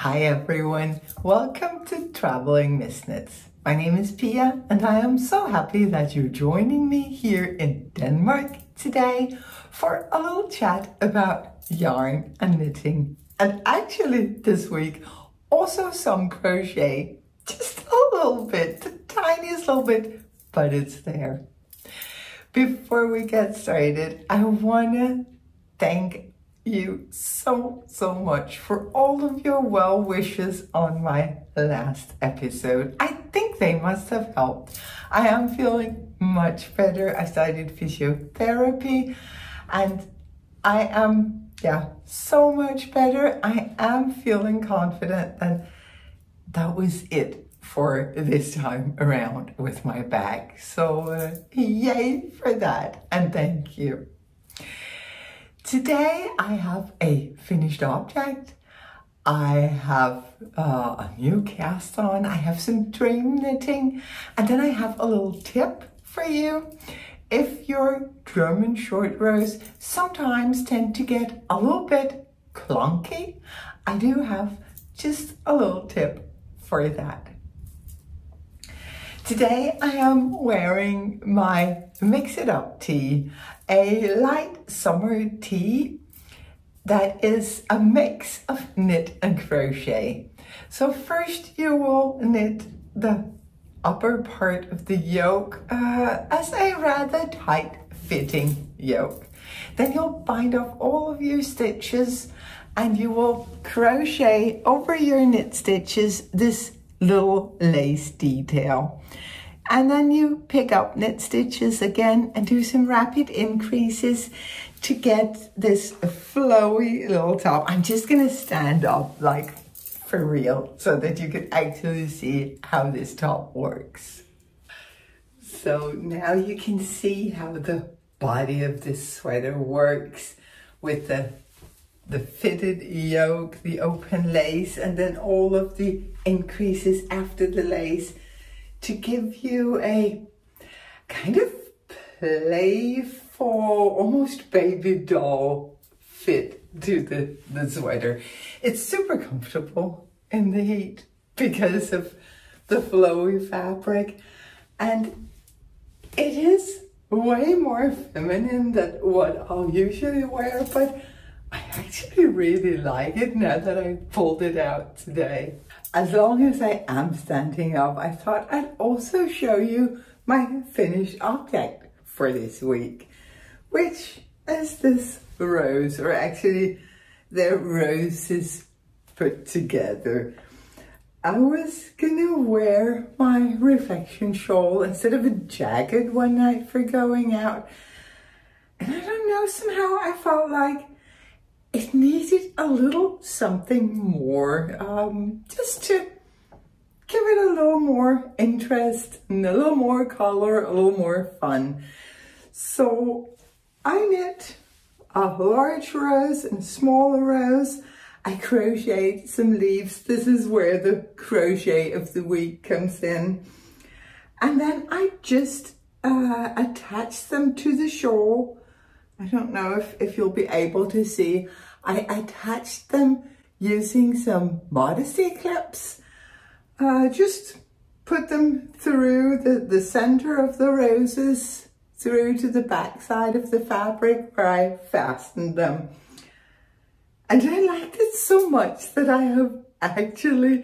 Hi everyone, welcome to Traveling Misknits. My name is Pia and I am so happy that you're joining me here in Denmark today for a little chat about yarn and knitting. And actually this week also some crochet, just a little bit, the tiniest little bit, but it's there. Before we get started, I want to thank you so much for all of your well wishes on my last episode. I think they must have helped. I am feeling much better. I started physiotherapy and I am so much better. I am feeling confident, and that was it for this time around with my back. So yay for that, and thank you. Today I have a finished object. I have a new cast on. I have some dream knitting, and then I have a little tip for you. If your German short rows sometimes tend to get a little bit clunky, I do have just a little tip for that. Today I am wearing my Mix It Up tee, a light summer tee that is a mix of knit and crochet. So first you will knit the upper part of the yoke as a rather tight fitting yoke. Then you'll bind off all of your stitches and you will crochet over your knit stitches this little lace detail. And then you pick up knit stitches again and do some rapid increases to get this flowy little top. I'm just gonna stand up like for real so that you can actually see how this top works. So now you can see how the body of this sweater works with the fitted yoke, the open lace, and then all of the increases after the lace to give you a kind of playful, almost baby doll fit to the sweater. It's super comfortable in the heat because of the flowy fabric, and it is way more feminine than what I'll usually wear, but I actually really like it now that I pulled it out today. As long as I am standing up, I thought I'd also show you my finished object for this week, which is this rose, or actually they're roses put together. I was gonna wear my Reflection Shawl instead of a jacket one night for going out, and I don't know, somehow I felt like it needed a little something more, just to give it a little more interest and a little more color, a little more fun. So I knit a large rose and smaller rose. I crocheted some leaves. This is where the crochet of the week comes in. And then I just attached them to the shawl. I don't know if you'll be able to see. I attached them using some modesty clips. Just put them through the center of the roses, through to the back side of the fabric where I fastened them. And I liked it so much that I have actually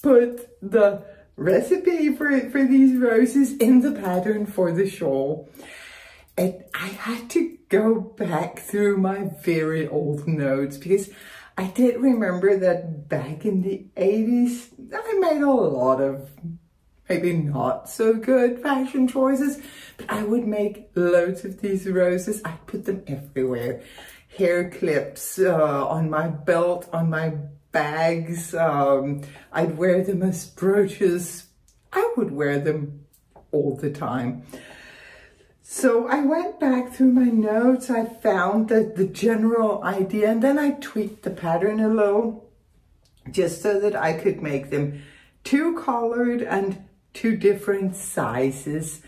put the recipe for these roses in the pattern for the shawl. And I had to go back through my very old notes because I did remember that back in the 80s, I made a lot of maybe not so good fashion choices, but I would make loads of these roses. I put them everywhere. Hair clips, on my belt, on my bags. I'd wear them as brooches. I would wear them all the time. So I went back through my notes, I found the general idea, and then I tweaked the pattern a little, just so that I could make them two colored and two different sizes.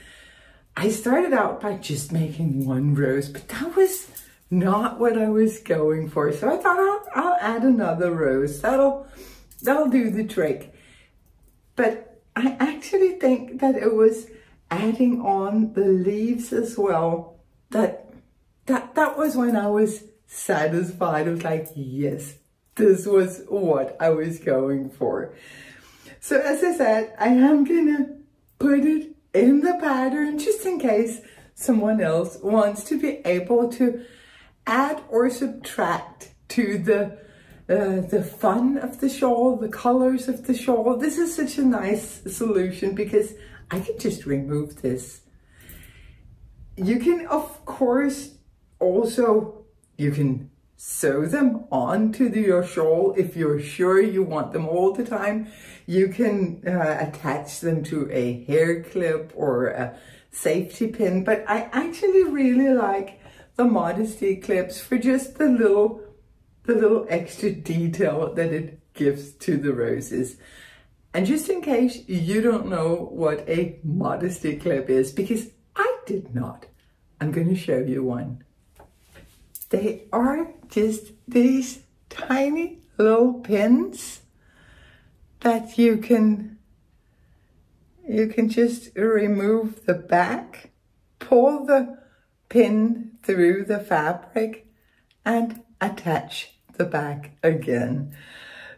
I started out by just making one rose, but that was not what I was going for. So I thought I'll add another rose. That'll that'll do the trick. But I actually think that it was adding on the leaves as well. That was when I was satisfied. I was like, yes, this was what I was going for. So as I said, I am gonna put it in the pattern just in case someone else wants to be able to add or subtract to the fun of the shawl, the colors of the shawl. This is such a nice solution because I can just remove this. You can, of course, also, you can sew them onto your shawl if you're sure you want them all the time. You can attach them to a hair clip or a safety pin, but I actually really like the modesty clips for just the little extra detail that it gives to the roses. And just in case you don't know what a modesty clip is, because I did not, I'm going to show you one. They are just these tiny little pins that you can just remove the back, pull the pin through the fabric and attach the back again.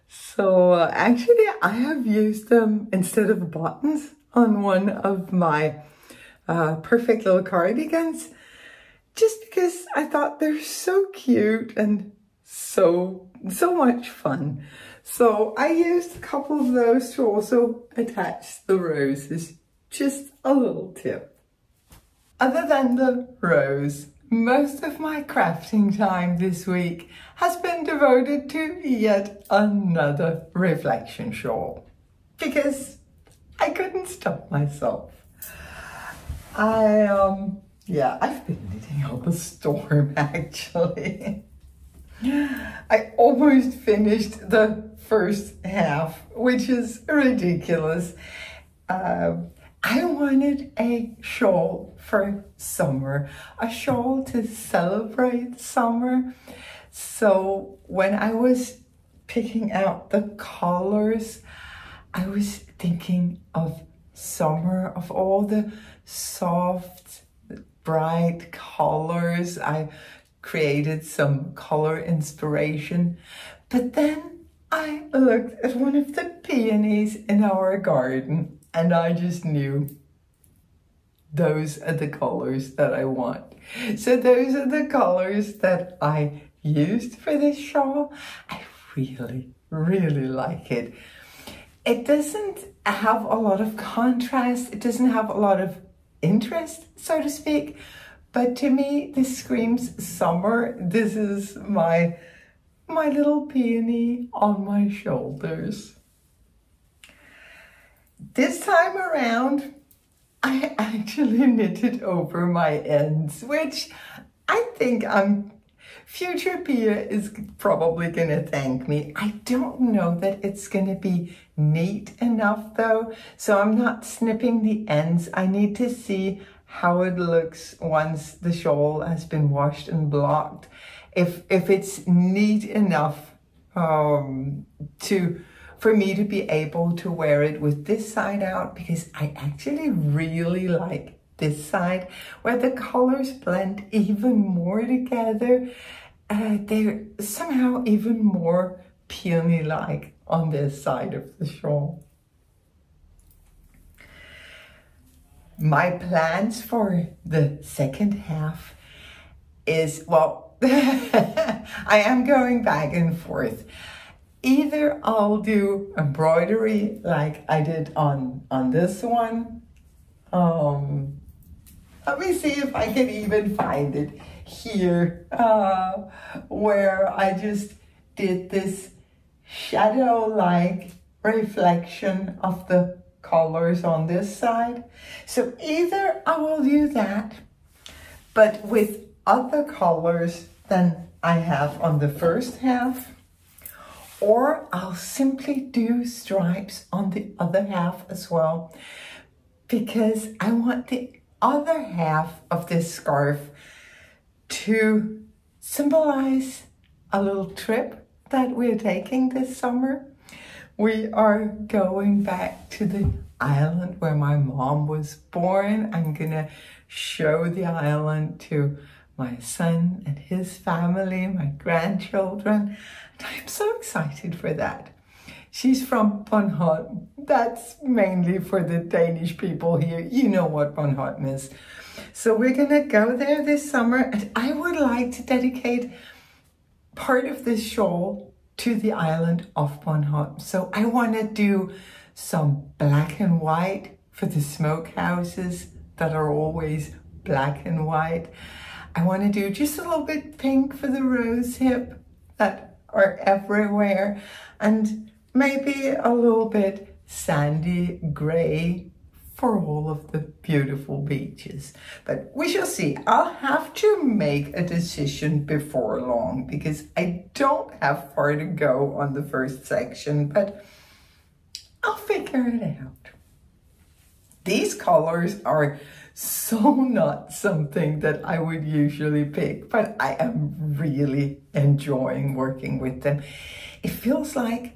So actually I have used them instead of buttons on one of my perfect little cardigans, just because I thought they're so cute and so much fun. So I used a couple of those to also attach the roses. Just a little tip. Other than the rose, most of my crafting time this week has been devoted to yet another reflection shawl, because I couldn't stop myself. I've been knitting up a storm actually. I almost finished the first half, which is ridiculous. I wanted a shawl for summer, a shawl to celebrate summer. So when I was picking out the colors, I was thinking of summer, of all the soft, bright colors. I created some color inspiration, but then I looked at one of the peonies in our garden and I just knew those are the colors that I want. So those are the colors that I used for this shawl. I really, really like it. It doesn't have a lot of contrast. It doesn't have a lot of interest, so to speak. But to me, this screams summer. This is my little peony on my shoulders. This time around, I actually knitted over my ends, which I think future Pia is probably gonna thank me. I don't know that it's gonna be neat enough though, so I'm not snipping the ends. I need to see how it looks once the shawl has been washed and blocked. If it's neat enough for me to be able to wear it with this side out, because I actually really like this side where the colors blend even more together. They're somehow even more peony-like on this side of the shawl. My plans for the second half is, well, I am going back and forth. Either I'll do embroidery like I did on this one. Let me see if I can even find it here, where I just did this shadow-like reflection of the colors on this side. So either I will do that, but with other colors than I have on the first half, or I'll simply do stripes on the other half as well, because I want the other half of this scarf to symbolize a little trip that we're taking this summer. We are going back to the island where my mom was born. I'm gonna show the island to my son and his family, my grandchildren, and I'm so excited for that. She's from Bornholm. That's mainly for the Danish people here. You know what Bornholm is. So we're gonna go there this summer, and I would like to dedicate part of this shawl to the island of Bornholm. So I wanna do some black and white for the smokehouses that are always black and white. I want to do just a little bit pink for the rose hip that are everywhere, and maybe a little bit sandy gray for all of the beautiful beaches. But we shall see. I'll have to make a decision before long because I don't have far to go on the first section, but I'll figure it out. These colors are so not something that I would usually pick, but I am really enjoying working with them. It feels like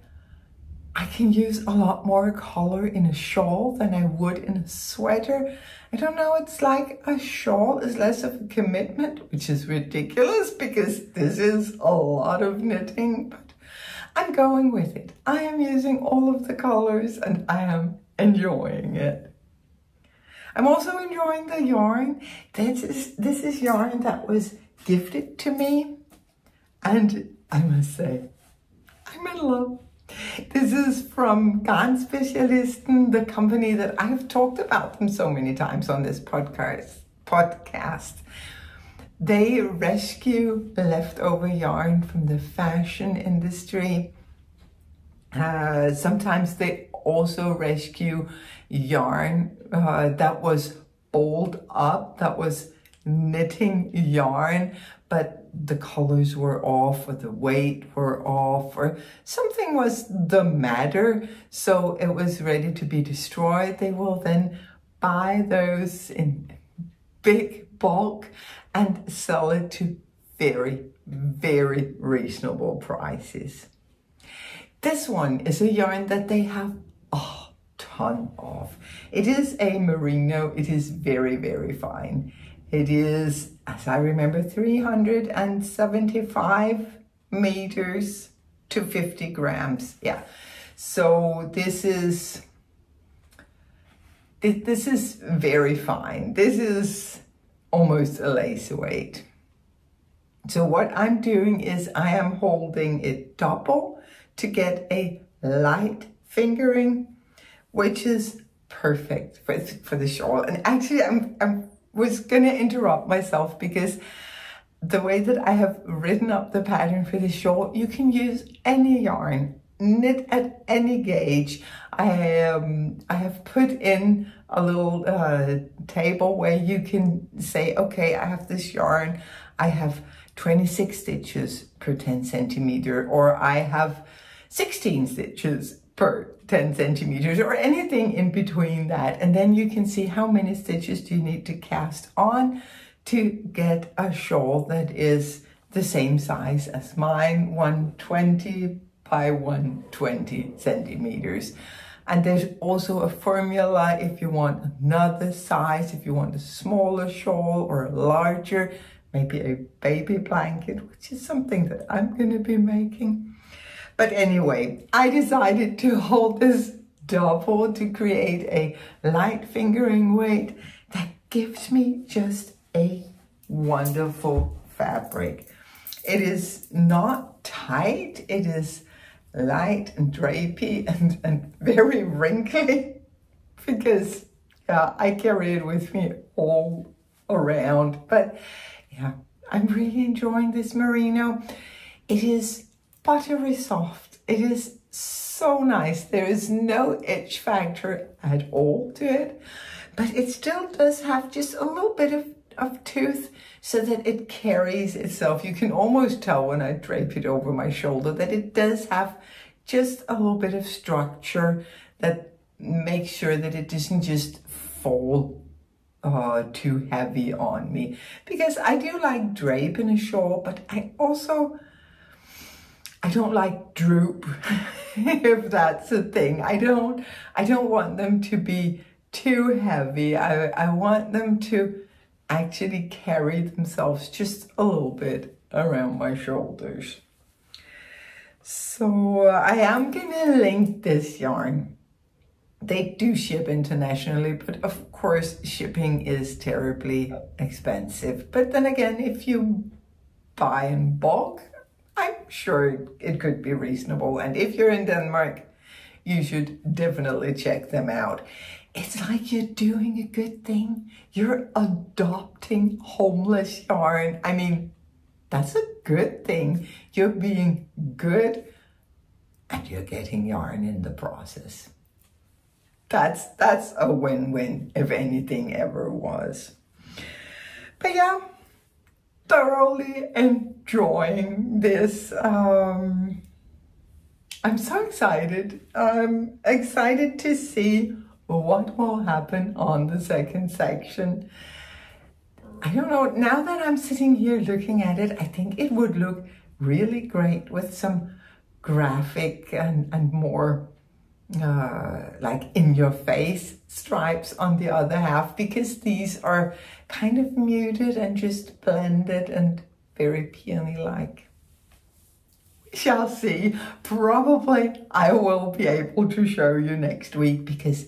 I can use a lot more color in a shawl than I would in a sweater. I don't know, it's like a shawl is less of a commitment, which is ridiculous because this is a lot of knitting, but I'm going with it. I am using all of the colors and I am enjoying it. I'm also enjoying the yarn. This is yarn that was gifted to me, and I must say, I'm in love. This is from Garnspecialisten, the company that I've talked about them so many times on this podcast. They rescue leftover yarn from the fashion industry. Sometimes they also rescue yarn that was balled up, that was knitting yarn, but the colors were off or the weight were off or something was the matter, so it was ready to be destroyed. They will then buy those in big bulk and sell it to very, very reasonable prices. This one is a yarn that they have a ton of. It is a merino. It is very, very fine. It is, as I remember, 375 meters to 50 grams. Yeah. So this is very fine. This is almost a lace weight. So what I'm doing is I am holding it double to get a light fingering, which is perfect for the shawl. And actually I was gonna interrupt myself because the way that I have written up the pattern for the shawl, you can use any yarn, knit at any gauge. I have put in a little table where you can say, okay, I have this yarn, I have 26 stitches per 10 centimeter, or I have 16 stitches per 10 centimeters, or anything in between that. And then you can see how many stitches do you need to cast on to get a shawl that is the same size as mine, 120 by 120 centimeters. And there's also a formula if you want another size, if you want a smaller shawl or a larger, maybe a baby blanket, which is something that I'm going to be making. But anyway, I decided to hold this double to create a light fingering weight that gives me just a wonderful fabric. It is not tight, it is light and drapey and very wrinkly because yeah, I carry it with me all around. But yeah, I'm really enjoying this merino. It is buttery soft. It is so nice. There is no itch factor at all to it, but it still does have just a little bit of tooth so that it carries itself. You can almost tell when I drape it over my shoulder that it does have just a little bit of structure that makes sure that it doesn't just fall too heavy on me. Because I do like drape in a shawl, but I I don't like droop, if that's a thing. I don't want them to be too heavy. I want them to actually carry themselves just a little bit around my shoulders. So I am gonna link this yarn. They do ship internationally, but of course shipping is terribly expensive. But then again, if you buy in bulk, I'm sure it could be reasonable. And if you're in Denmark, you should definitely check them out. It's like you're doing a good thing. You're adopting homeless yarn. I mean, that's a good thing. You're being good and you're getting yarn in the process. That's a win-win, if anything ever was. But yeah, thoroughly enjoying this. I'm so excited. I'm excited to see what will happen on the second section. I don't know, now that I'm sitting here looking at it, I think it would look really great with some graphic and more like in your face stripes on the other half, because these are kind of muted and just blended and very peony like. We shall see. Probably I will be able to show you next week because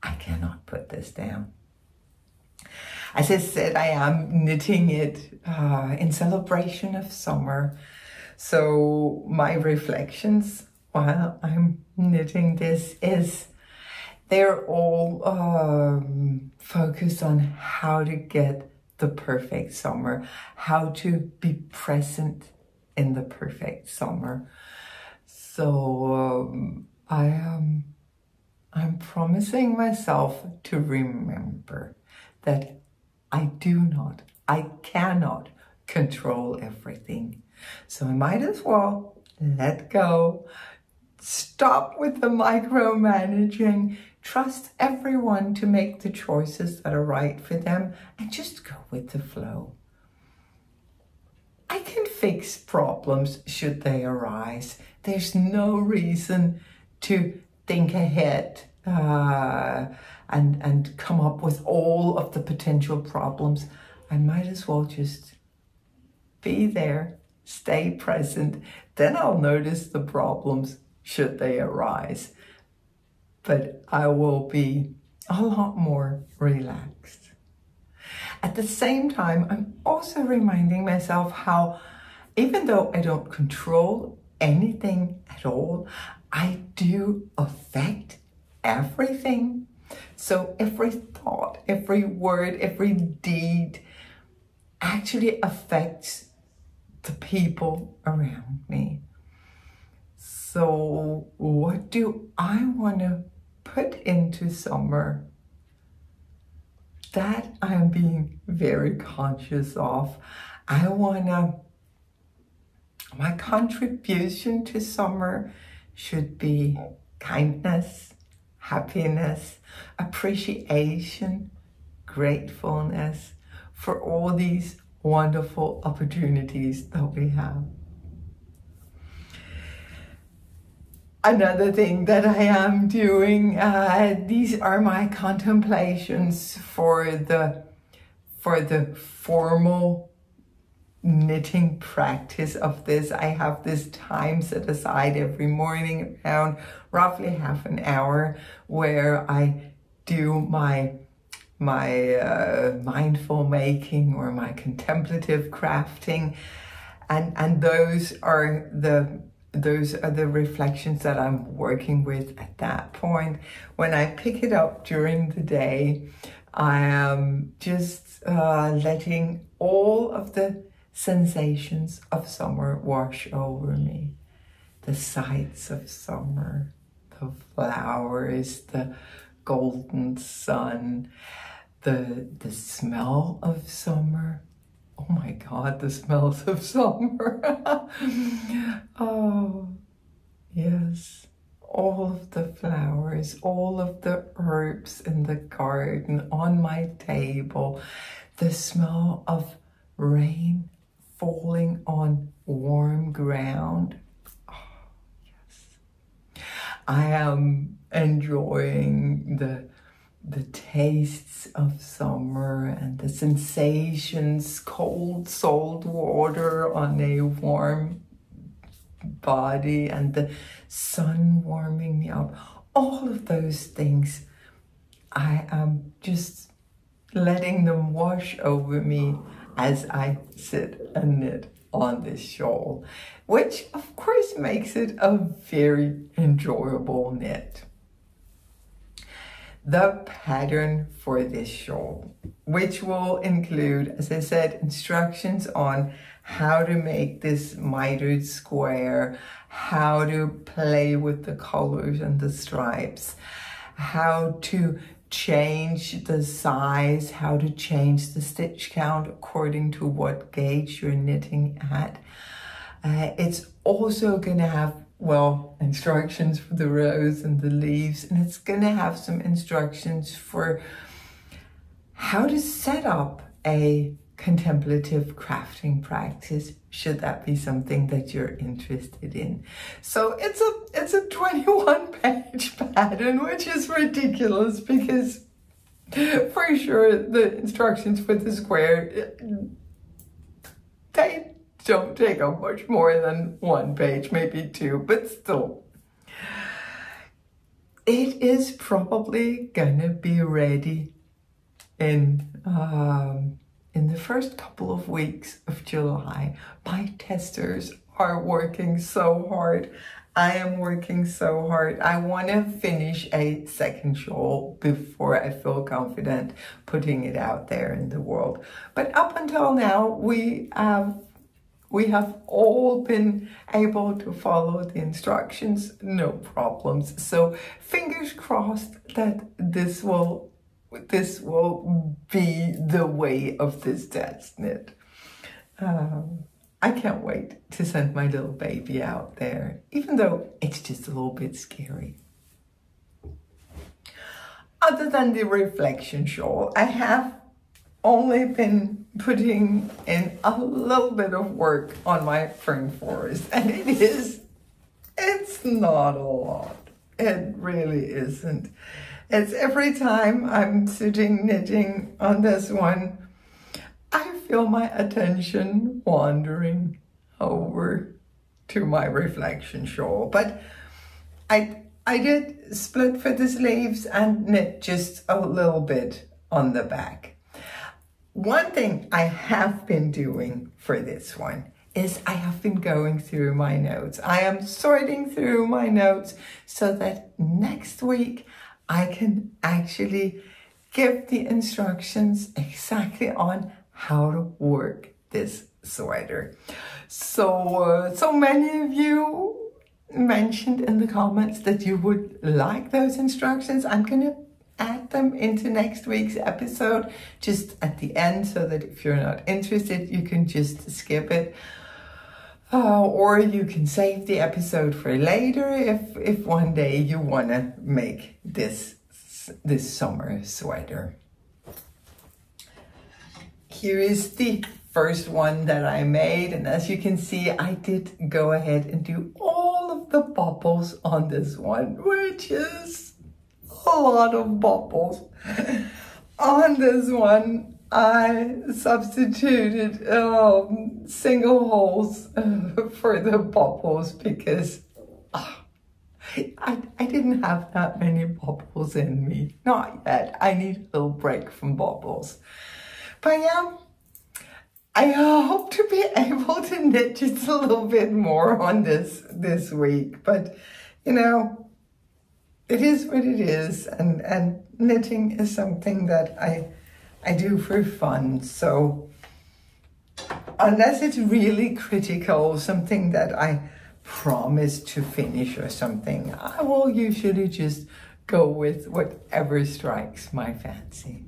I cannot put this down. As I said, I am knitting it in celebration of summer. So my reflections while I'm knitting this they're all focused on how to get the perfect summer, how to be present in the perfect summer. So I'm promising myself to remember that I cannot control everything. So I might as well let go, stop with the micromanaging, trust everyone to make the choices that are right for them, and just go with the flow. I can fix problems should they arise. There's no reason to think ahead and come up with all of the potential problems. I might as well just be there, stay present. Then I'll notice the problems should they arise. But I will be a lot more relaxed. At the same time, I'm also reminding myself how, even though I don't control anything at all, I do affect everything. So every thought, every word, every deed actually affects the people around me. So what do I want to put into summer? That I'm being very conscious of. My contribution to summer should be kindness, happiness, appreciation, gratefulness for all these wonderful opportunities that we have. Another thing that I am doing, these are my contemplations for the formal knitting practice of this. I have this time set aside every morning around roughly half an hour where I do my mindful making or my contemplative crafting, and those are the reflections that I'm working with at that point. When I pick it up during the day, I am just letting all of the sensations of summer wash over me. The sights of summer, the flowers, the golden sun, the smell of summer. Oh my God, the smells of summer. Oh, yes. All of the flowers, all of the herbs in the garden, on my table, the smell of rain falling on warm ground. I am enjoying the tastes of summer and the sensations, cold salt water on a warm body and the sun warming me up. All of those things, I am just letting them wash over me as I sit and knit on this shawl, which of course makes it a very enjoyable knit. The pattern for this shawl, which will include, as I said, instructions on how to make this mitered square, how to play with the colors and the stripes, how to change the size, how to change the stitch count according to what gauge you're knitting at. It's also going to have, well, instructions for the rows and the leaves, and it's going to have some instructions for how to set up a contemplative crafting practice, should that be something that you're interested in. So it's a 21-page pattern, which is ridiculous because for sure the instructions for the square, they don't take up much more than 1 page, maybe 2, but still. It is probably gonna be ready in the first couple of weeks of July. My testers are working so hard. I am working so hard. I want to finish a second shawl before I feel confident putting it out there in the world. But up until now, we have all been able to follow the instructions, no problems. So fingers crossed that this will be the way of this test knit. I can't wait to send my little baby out there, even though it's just a little bit scary. Other than the reflection shawl, I have only been putting in a little bit of work on my fern forest, and it's not a lot. It really isn't. It's every time I'm sitting knitting on this one, I feel my attention wandering over to my reflection shawl. But I did split for the sleeves and knit just a little bit on the back. One thing I have been doing for this one is I have been going through my notes. I am sorting through my notes so that next week I can actually give the instructions exactly on how to work this sweater. So many of you mentioned in the comments that you would like those instructions. I'm gonna add them into next week's episode just at the end, so that if you're not interested, you can just skip it. Or you can save the episode for later if one day you want to make this summer sweater. Here is the first one that I made, and as you can see, I did go ahead and do all of the bubbles on this one, which is a lot of bubbles. On this one, I substituted single holes for the bubbles because I didn't have that many bubbles in me. Not yet. I need a little break from bubbles. But yeah, I hope to be able to knit just a little bit more on this week. But, you know, it is what it is. And knitting is something that I do for fun. So unless it's really critical, something that I promise to finish or something, I will usually just go with whatever strikes my fancy.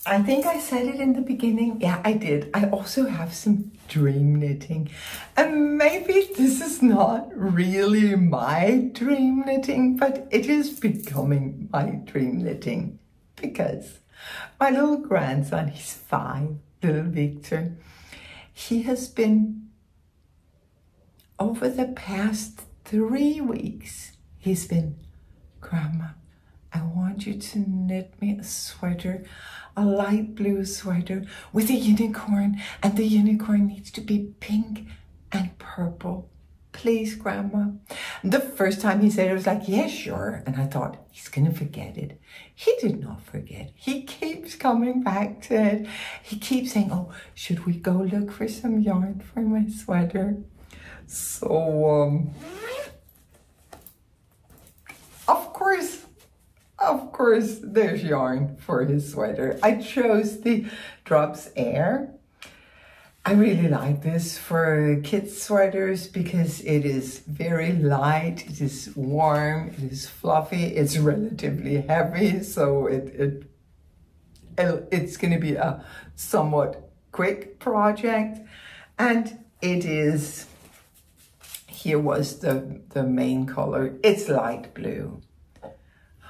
I think I said it in the beginning. Yeah, I did. I also have some dream knitting. And maybe this is not really my dream knitting, but it is becoming my dream knitting because my little grandson, he's 5, little Victor, he has been over the past 3 weeks, he's been, Grandma, I want you to knit me a sweater, a light blue sweater with a unicorn, and the unicorn needs to be pink and purple. Please, Grandma. The first time he said it, I was like, yeah, sure. And I thought, he's gonna forget it. He did not forget. He keeps coming back to it. He keeps saying, oh, should we go look for some yarn for my sweater? So, of course, there's yarn for his sweater. I chose the Drops Air. I really like this for kids' sweaters because it is very light, it is warm, it is fluffy, it's relatively heavy, so it's going to be a somewhat quick project. And it is, here was the main color, it's light blue.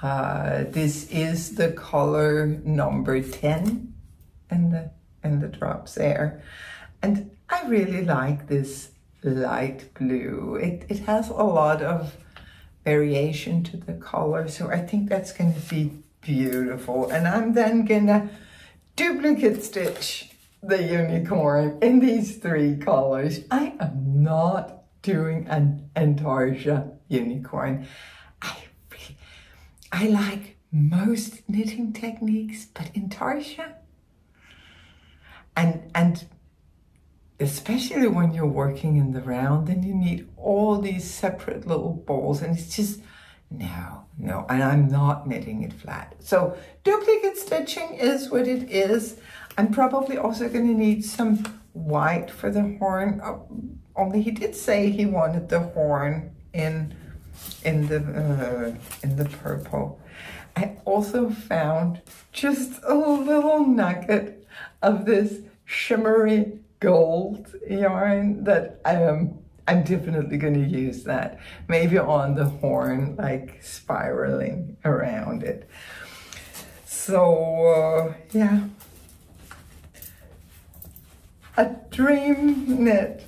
This is the color number 10 in the Drops Air. And I really like this light blue. It has a lot of variation to the color, so I think that's going to be beautiful. And I'm then gonna duplicate stitch the unicorn in these 3 colors. I am not doing an Intarsia unicorn. I like most knitting techniques, but Intarsia, and especially when you're working in the round, then you need all these separate little balls, and it's just, no, and I'm not knitting it flat. So duplicate stitching is what it is. I'm probably also going to need some white for the horn, only he did say he wanted the horn in the purple. I also found just a little nugget of this shimmery gold yarn that I'm definitely going to use that, maybe on the horn, like spiraling around it. So yeah, a dream knit,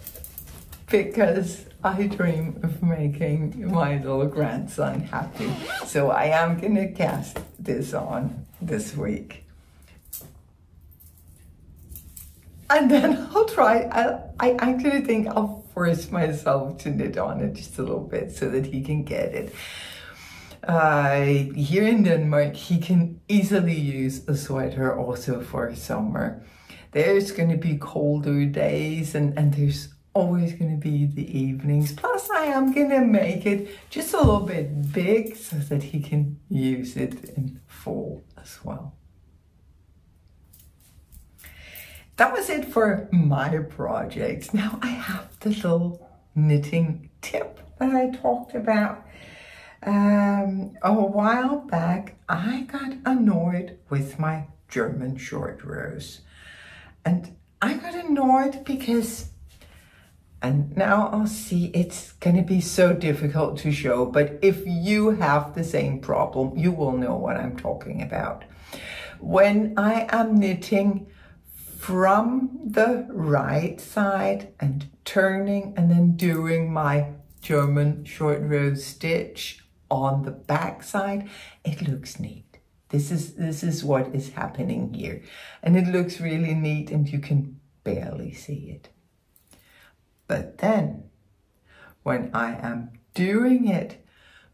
because I dream of making my little grandson happy. So I am going to cast this on this week. And then I'll try, I actually think I'll force myself to knit on it just a little bit so that he can get it. Here in Denmark, he can easily use a sweater also for summer. There's going to be colder days, and there's always going to be the evenings. Plus, I am going to make it just a little bit big so that he can use it in fall as well. That was it for my project. Now I have the little knitting tip that I talked about. A while back, I got annoyed with my German short rows. And I got annoyed because, and now I'll see, it's going to be so difficult to show, but if you have the same problem, you will know what I'm talking about. When I am knitting from the right side and turning and then doing my German short row stitch on the back side, it looks neat. This is what is happening here. And it looks really neat and you can barely see it. But then when I am doing it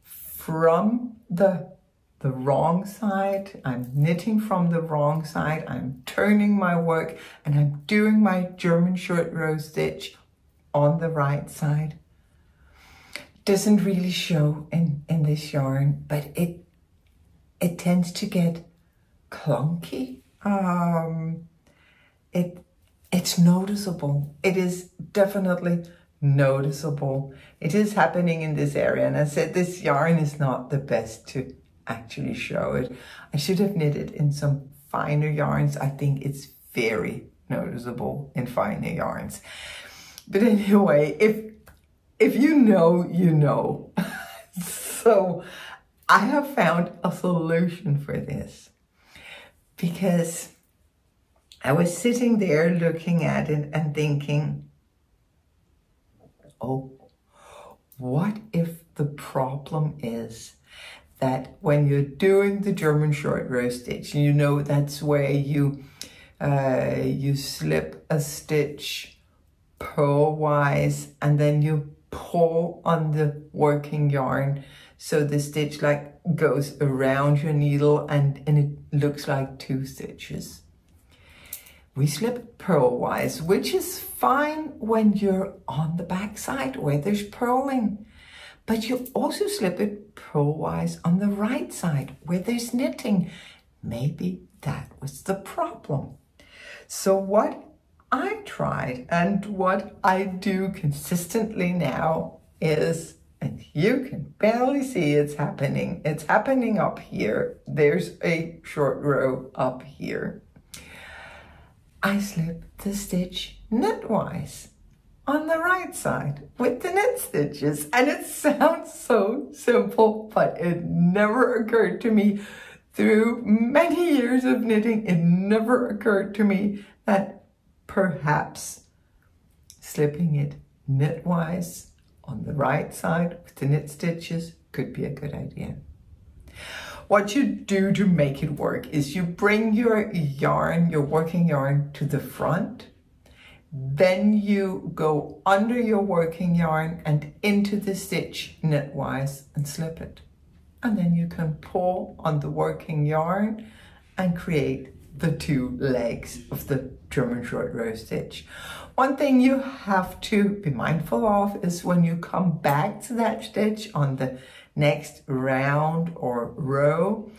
from the wrong side, I'm knitting from the wrong side, I'm turning my work and I'm doing my German short row stitch on the right side. Doesn't really show in this yarn, but it tends to get clunky. It's noticeable. It is definitely noticeable. It is happening in this area, and I said this yarn is not the best to actually show it. I should have knitted in some finer yarns. I think it's very noticeable in finer yarns. But anyway, if you know, you know. So I have found a solution for this, because I was sitting there looking at it and thinking, oh, what if the problem is that when you're doing the German short row stitch, you know that's where you slip a stitch purlwise and then you pull on the working yarn so the stitch like goes around your needle and it looks like two stitches. We slip it purlwise, which is fine when you're on the back side where there's purling. But you also slip it purlwise on the right side where there's knitting. Maybe that was the problem. So what I tried and what I do consistently now is, and you can barely see it's happening up here. There's a short row up here. I slip the stitch knitwise on the right side with the knit stitches. And it sounds so simple, but it never occurred to me through many years of knitting. It never occurred to me that perhaps slipping it knitwise on the right side with the knit stitches could be a good idea. What you do to make it work is you bring your yarn, your working yarn, to the front. Then you go under your working yarn and into the stitch knitwise and slip it. And then you can pull on the working yarn and create the two legs of the German short row stitch. One thing you have to be mindful of is when you come back to that stitch on the next round or row,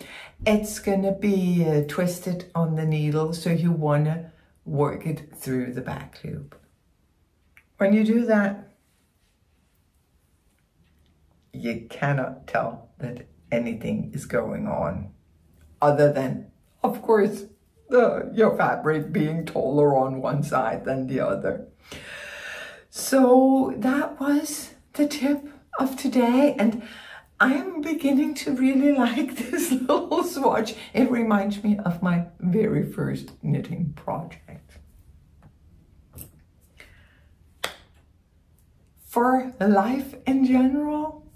it's going to be twisted on the needle, so you want to work it through the back loop. When you do that, you cannot tell that anything is going on other than, of course, your fabric being taller on one side than the other. So that was the tip of today, and I'm beginning to really like this little swatch. It reminds me of my very first knitting project. For life in general,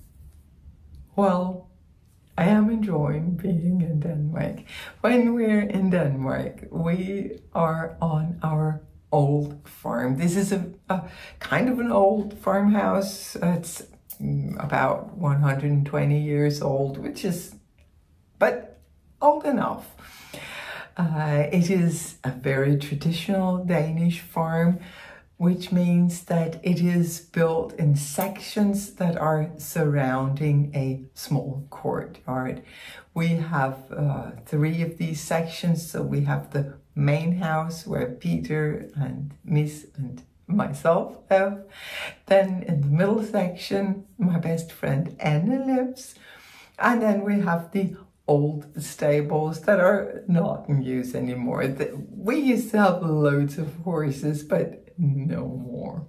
well, I am enjoying being in Denmark. When we're in Denmark, we are on our old farm. This is a kind of an old farmhouse. It's about 120 years old, which is, but old enough. It is a very traditional Danish farm, which means that it is built in sections that are surrounding a small courtyard. We have 3 of these sections. So we have the main house where Peter and Miss and myself live. Then in the middle section, my best friend Anna lives. And then we have the old stables that are not in use anymore. We used to have loads of horses, but no more.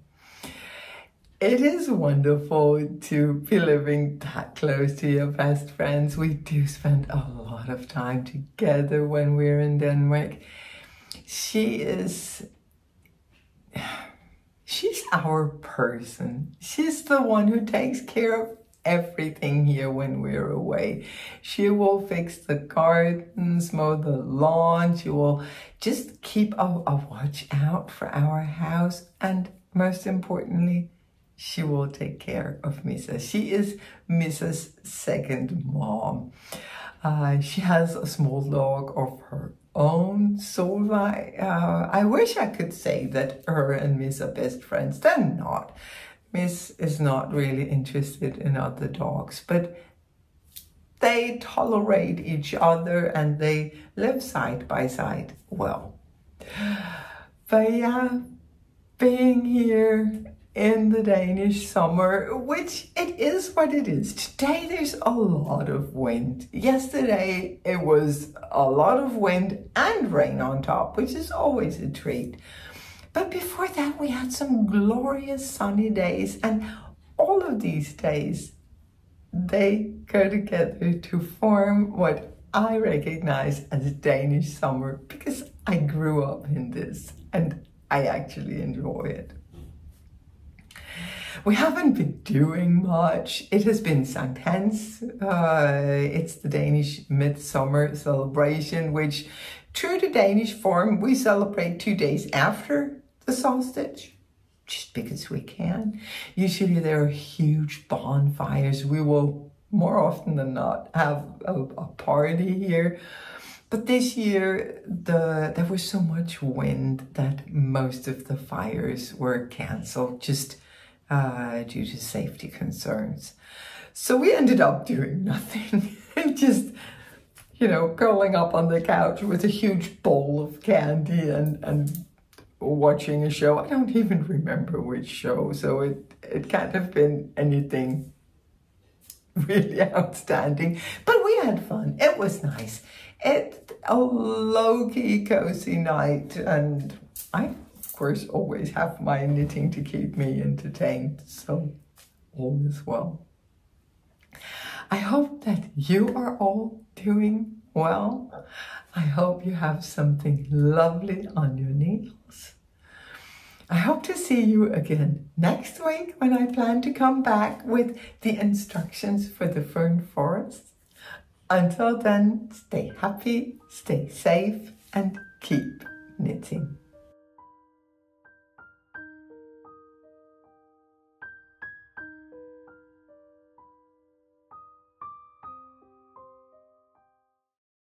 It is wonderful to be living that close to your best friends. We do spend a lot of time together when we're in Denmark. She's our person. She's the one who takes care of everything here when we're away. She will fix the gardens, mow the lawn. She will just keep a watch out for our house. And most importantly, she will take care of Misa. She is Misa's second mom. She has a small dog of her own, Solveig. I wish I could say that her and Miss are best friends. They're not. Miss is not really interested in other dogs, but they tolerate each other and they live side by side well. But yeah, being here in the Danish summer, which it is what it is. Today there's a lot of wind. Yesterday it was a lot of wind and rain on top, which is always a treat. But before that we had some glorious sunny days, and all of these days they go together to form what I recognize as Danish summer, because I grew up in this and I actually enjoy it. We haven't been doing much. It has been Sankt Hans. It's the Danish midsummer celebration, which true to Danish form, we celebrate 2 days after the solstice, just because we can. Usually there are huge bonfires. We will more often than not have a party here. But this year, there was so much wind that most of the fires were cancelled, just due to safety concerns. So we ended up doing nothing, just, you know, curling up on the couch with a huge bowl of candy and watching a show. I don't even remember which show, so it can't have been anything really outstanding. But we had fun. It was nice. It's a low-key, cozy night, and I, of course, always have my knitting to keep me entertained, so all is well. I hope that you are all doing well. I hope you have something lovely on your needles. I hope to see you again next week when I plan to come back with the instructions for the fern forest. Until then, stay happy, stay safe, and keep knitting.